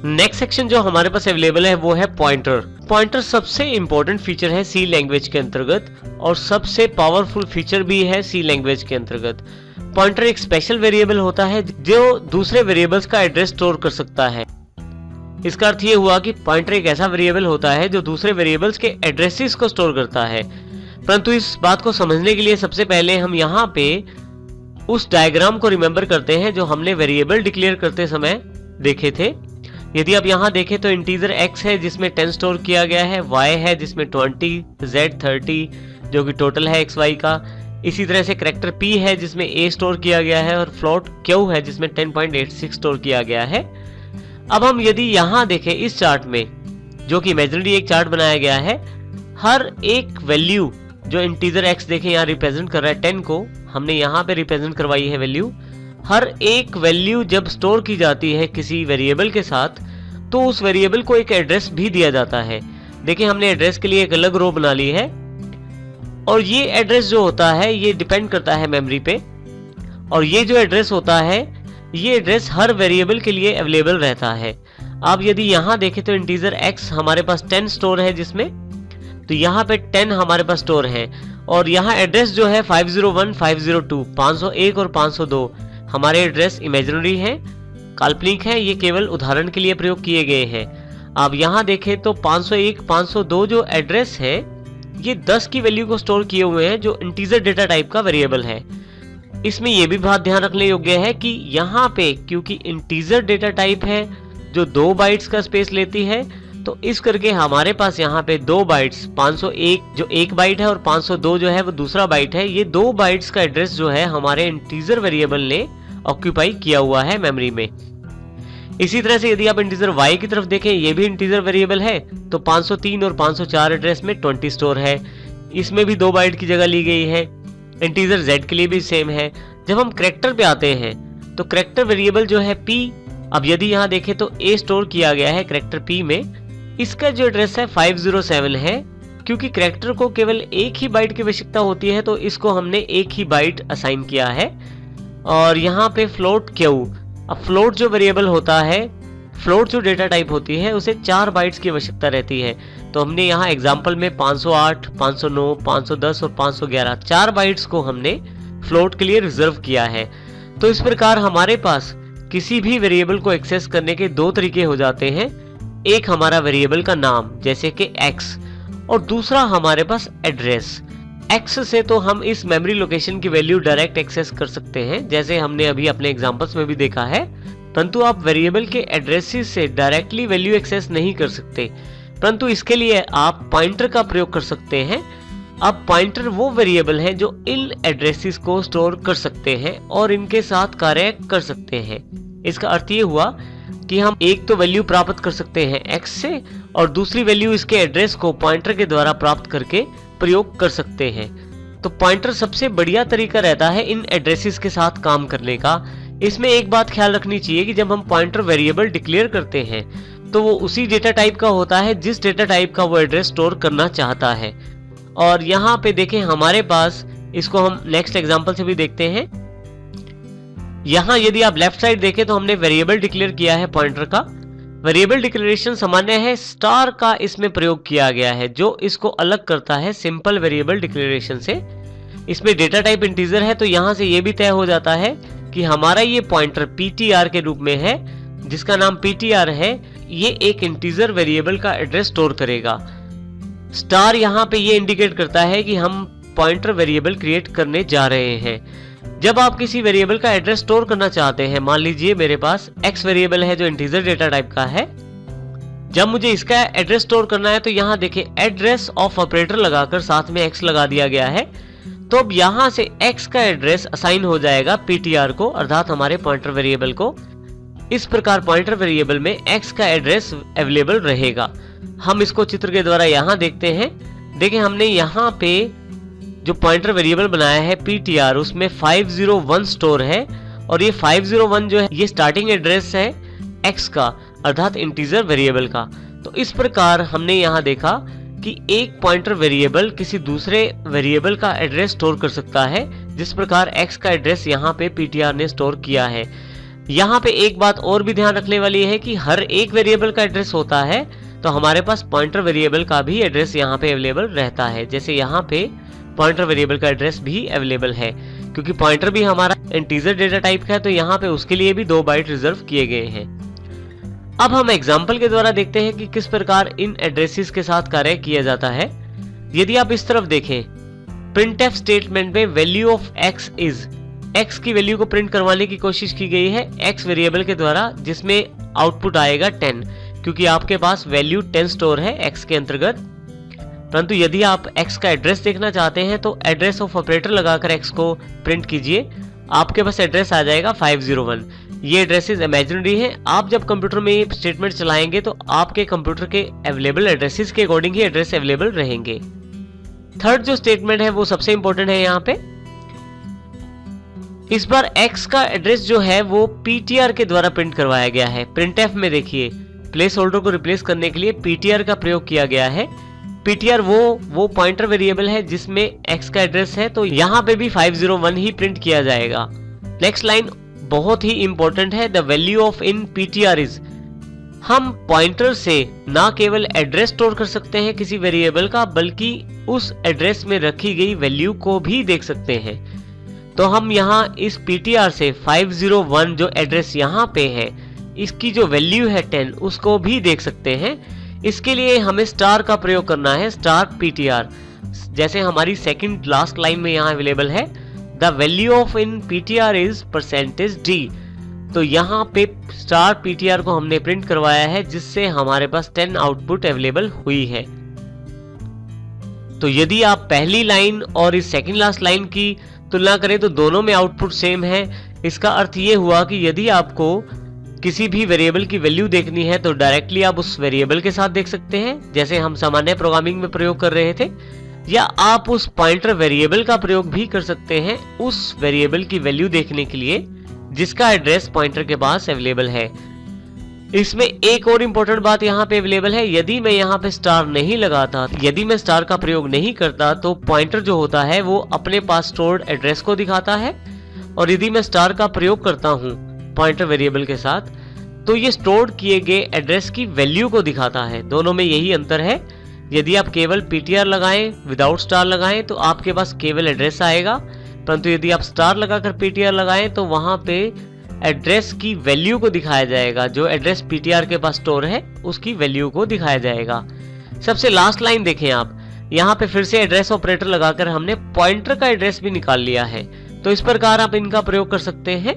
Next section जो हमारे पास available है वो है पॉइंटर। पॉइंटर सबसे इंपॉर्टेंट फीचर है सी लैंग्वेज के अंतर्गत और सबसे पावरफुल फीचर भी है सी लैंग्वेज के अंतर्गत। पॉइंटर एक स्पेशल वेरिएबल होता है जो दूसरे वेरिएबल्स का एड्रेस स्टोर कर सकता है। इसका अर्थ ये हुआ कि पॉइंटर एक ऐसा वेरिएबल होता है जो दूसरे वेरिएबल्स के एड्रेसेस को स्टोर करता है। परंतु इस बात को समझने के लिए सबसे पहले हम यहाँ पे उस डायग्राम को रिमेंबर करते हैं जो हमने वेरिएबल डिक्लेयर करते समय देखे थे। यदि आप यहाँ देखें तो इंटीजर x है जिसमें 10 स्टोर किया गया है, y है जिसमें 20, z 30 जो कि टोटल है xy का। इसी तरह से करैक्टर p है जिसमें a स्टोर किया गया है और फ्लोट q है जिसमें 10.86 स्टोर किया गया है। अब हम यदि यहाँ देखें इस चार्ट में, जो कि इमेजिनरी एक चार्ट बनाया गया है, हर एक वैल्यू जो इंटीजर x देखें यहाँ रिप्रेजेंट कर रहा है 10 को, हमने यहाँ पे रिप्रेजेंट करवाई है वैल्यू। हर एक वैल्यू जब स्टोर की जाती है किसी वेरिएबल के साथ तो उस वेरिएबल को एक एड्रेस भी दिया जाता है। देखिए हमने एड्रेस के लिए एक अलग रो बना ली है और ये एड्रेस जो होता है ये डिपेंड करता है मेमोरी पे, और ये जो एड्रेस होता है ये एड्रेस हर वेरिएबल के लिए अवेलेबल रहता है। अब यदि यहाँ देखें तो इंटीजर x हमारे पास 10 स्टोर है जिसमें, तो यहाँ पे 10 हमारे पास स्टोर है और यहाँ एड्रेस जो है 501, 502, 501 और 502 हमारे एड्रेस इमेजिनरी हैं, काल्पनिक हैं, ये केवल उदाहरण के लिए प्रयोग किए गए हैं। अब यहाँ देखें तो 501, 502 जो एड्रेस है ये 10 की वैल्यू को स्टोर किए हुए हैं जो इंटीजर डेटा टाइप का वेरिएबल है। इसमें यह भी बात ध्यान रखने योग्य है कि यहाँ पे क्योंकि इंटीजर डेटा टाइप है जो 2 बाइट्स का स्पेस लेती है, तो इस करके हमारे पास यहाँ पे 2 बाइट्स, 501 जो 1 बाइट है और 502 जो है वो दूसरा बाइट है, ये 2 बाइट्स का एड्रेस जो है हमारे इंटीजर वेरिएबल ने ऑक्यूपाई किया हुआ है मेमोरी में। इसी तरह से यदि आप इंटीजर y की तरफ देखें, ये भी इंटीजर वेरिएबल है, तो 503 और 504 एड्रेस में 20 स्टोर है, इसमें भी 2 बाइट की जगह ली गई है। इंटीजर z के लिए भी सेम है। जब हम करैक्टर पे आते हैं तो करैक्टर वेरिएबल जो है p, अब यदि यहाँ देखें तो a स्टोर किया गया है करैक्टर p में, इसका जो एड्रेस है 507 है। क्योंकि करैक्टर को केवल एक ही बाइट की आवश्यकता होती है तो इसको हमने एक ही बाइट असाइन किया है। और यहाँ पे फ्लोट q, अब फ्लोट जो वेरिएबल होता है, फ्लोट जो डेटा टाइप होती है उसे 4 बाइट्स की आवश्यकता रहती है, तो हमने यहाँ एग्जांपल में 508, 509, 510 और 511 4 बाइट्स को हमने फ्लोट के लिए रिजर्व किया है। तो इस प्रकार हमारे पास किसी भी वेरिएबल को एक्सेस करने के 2 तरीके हो जाते हैं। एक हमारा वेरिएबल का नाम जैसे कि x, और दूसरा हमारे पास एड्रेस। x से तो हम इस मेमोरी लोकेशन की वैल्यू डायरेक्ट एक्सेस कर सकते हैं जैसे हमने अभी अपने एग्जांपल्स में भी देखा है, परंतु आप वेरिएबल के एड्रेसेस से डायरेक्टली वैल्यू एक्सेस नहीं कर सकते, परंतु इसके लिए आप पॉइंटर का प्रयोग कर सकते हैं। अब पॉइंटर वो वेरिएबल हैं जो इन एड्रेसेस को स्टोर कर सकते हैं और इनके साथ कार्य कर सकते हैं। इसका अर्थ ये हुआ कि हम एक तो वैल्यू प्राप्त कर सकते हैं x से और दूसरी वैल्यू इसके एड्रेस को पॉइंटर के द्वारा प्राप्त करके प्रयोग कर सकते हैं। तो पॉइंटर सबसे बढ़िया तरीका रहता है इन एड्रेसेस के साथ काम करने का। इसमें एक बात ख्याल रखनी चाहिए कि जब हम पॉइंटर वेरिएबल डिक्लेयर करते हैं तो वो उसी डेटा टाइप का होता है जिस डेटा टाइप का वो एड्रेस स्टोर करना चाहता है। और यहाँ पे देखें हमारे पास, इसको हम नेक्स्ट एग्जांपल से भी देखते हैं। यहाँ यदि आप लेफ्ट साइड देखें तो हमने वेरिएबल डिक्लेयर किया है पॉइंटर का। वेरिएबल डिक्लेरेशन सामान्य है, स्टार का इसमें प्रयोग किया गया है जो इसको अलग करता है सिंपल वेरिएबल डिक्लेरेशन से। इसमें डेटा टाइप इंटीजर है तो यहाँ से ये भी तय हो जाता है कि हमारा ये पॉइंटर ptr के रूप में है, जिसका नाम ptr है, ये एक इंटीजर वेरिएबल का एड्रेस स्टोर करेगा। स्टार यहाँ पे ये इंडिकेट करता है कि हम पॉइंटर वेरिएबल क्रिएट करने जा रहे हैं। जब आप किसी वेरिएबल का एड्रेस स्टोर करना चाहते हैं, मान लीजिए मेरे पास x वेरिएबल है जो इंटीजर डेटा टाइप का है, जब मुझे इसका एड्रेस स्टोर करना है तो यहाँ देखिए एड्रेस ऑफ ऑपरेटर लगाकर साथ में x लगा दिया गया है। तो अब यहाँ से x का एड्रेस असाइन हो जाएगा ptr को, अर्थात हमारे पॉइंटर वेरिएबल को। इस प्रकार पॉइंटर वेरिएबल में x का एड्रेस अवेलेबल रहेगा। हम इसको चित्र के द्वारा यहाँ देखते हैं। देखिए हमने यहाँ पे जो पॉइंटर वेरिएबल बनाया है ptr, उसमें 501 स्टोर है और ये 501 जो है ये स्टार्टिंग एड्रेस है x का, अर्थात इंटीजर वेरिएबल का। तो इस प्रकार हमने यहाँ देखा कि एक पॉइंटर वेरिएबल किसी दूसरे वेरिएबल का एड्रेस स्टोर कर सकता है, जिस प्रकार x का एड्रेस यहाँ पे ptr ने स्टोर किया है। यहाँ पे एक बात और भी ध्यान रखने वाली है कि हर एक वेरिएबल का एड्रेस होता है, तो हमारे पास पॉइंटर वेरिएबल का भी एड्रेस यहाँ पे अवेलेबल रहता है। जैसे यहाँ पे पॉइंटर वेरिएबल का एड्रेस भी अवेलेबल है, क्योंकि पॉइंटर भी हमारा इंटीजर डेटा टाइप का है, तो यहाँ पे उसके लिए भी 2 बाइट रिजर्व किए गए हैं। अब हम एग्जाम्पल के द्वारा देखते हैं कि किस प्रकार इन एड्रेसेस के साथ कार्य किया जाता है। यदि आप इस तरफ देखें, प्रिंटफ स्टेटमेंट में value of x is, x की वैल्यू को प्रिंट करवाने की कोशिश की गई है x वेरिएबल के द्वारा, जिसमें आउटपुट आएगा 10, क्योंकि आपके पास वैल्यू 10 स्टोर है x के अंतर्गत। परंतु यदि आप x का एड्रेस देखना चाहते हैं तो एड्रेस ऑफ ऑपरेटर लगाकर x को प्रिंट कीजिए, आपके पास एड्रेस आ जाएगा 501। ये एड्रेसेस इमेजिनरी हैं। आप जब कंप्यूटर में ये स्टेटमेंट चलाएंगे तो आपके कंप्यूटर के अवेलेबल एड्रेसेस के अकॉर्डिंग ही एड्रेस अवेलेबल रहेंगे। थर्ड जो स्टेटमेंट है वो सबसे इंपॉर्टेंट है यहाँ पे। इस बार x का एड्रेस जो है वो ptr के द्वारा प्रिंट करवाया गया है। प्रिंटफ में देखिए, प्लेस होल्डर को रिप्लेस करने के लिए ptr का प्रयोग किया गया है। ptr वो पॉइंटर वेरिएबल है जिसमें x का एड्रेस है, तो यहाँ पे भी 501 ही प्रिंट किया जाएगा। नेक्स्ट लाइन बहुत ही इंपॉर्टेंट है, the value of in ptr is. हम पॉइंटर से ना केवल एड्रेस स्टोर कर सकते हैं किसी वेरिएबल का, बल्कि उस एड्रेस में रखी गई वैल्यू को भी देख सकते हैं। तो हम यहाँ इस ptr से 501 जो एड्रेस यहाँ पे है, इसकी जो वैल्यू है 10, उसको भी देख सकते हैं। इसके लिए हमें स्टार का प्रयोग करना है, स्टार ptr। जैसे हमारी सेकंड लास्ट लाइन में यहाँ अवेलेबल है, the value of in ptr is %d। तो यहाँ पे स्टार ptr को हमने प्रिंट करवाया है, जिससे हमारे पास 10 आउटपुट अवेलेबल हुई है। तो यदि आप पहली लाइन और इस सेकंड लास्ट लाइन की तुलना करें तो दोनों में आउटपुट सेम है। इसका अर्थ ये हुआ कि यदि आपको किसी भी वेरिएबल की वैल्यू देखनी है तो डायरेक्टली आप उस वेरिएबल के साथ देख सकते हैं, जैसे हम सामान्य प्रोग्रामिंग में प्रयोग कर रहे थे, या आप उस पॉइंटर वेरिएबल का प्रयोग भी कर सकते हैं उस वेरिएबल की वैल्यू देखने के लिए जिसका एड्रेस पॉइंटर के पास अवेलेबल है। इसमें एक और इम्पोर्टेंट बात यहाँ पे अवेलेबल है, यदि मैं यहाँ पे स्टार नहीं लगाता, यदि मैं स्टार का प्रयोग नहीं करता, तो पॉइंटर जो होता है वो अपने पास स्टोर्ड एड्रेस को दिखाता है, और यदि मैं स्टार का प्रयोग करता हूँ पॉइंटर वेरिएबल के साथ, तो ये स्टोर्ड किए गए एड्रेस की वैल्यू को दिखाता है। दोनों में यही अंतर है। यदि आप केवल ptr लगाएं विदाउट स्टार लगाएं तो आपके पास केवल एड्रेस आएगा, परंतु यदि आप स्टार लगाकर ptr लगाएं तो वहां पे एड्रेस की वैल्यू को दिखाया जाएगा। जो एड्रेस ptr के पास स्टोर है उसकी वैल्यू को दिखाया जाएगा। सबसे लास्ट लाइन देखें आप, यहाँ पे फिर से एड्रेस ऑपरेटर लगाकर हमने पॉइंटर का एड्रेस भी निकाल लिया है। तो इस प्रकार आप इनका प्रयोग कर सकते हैं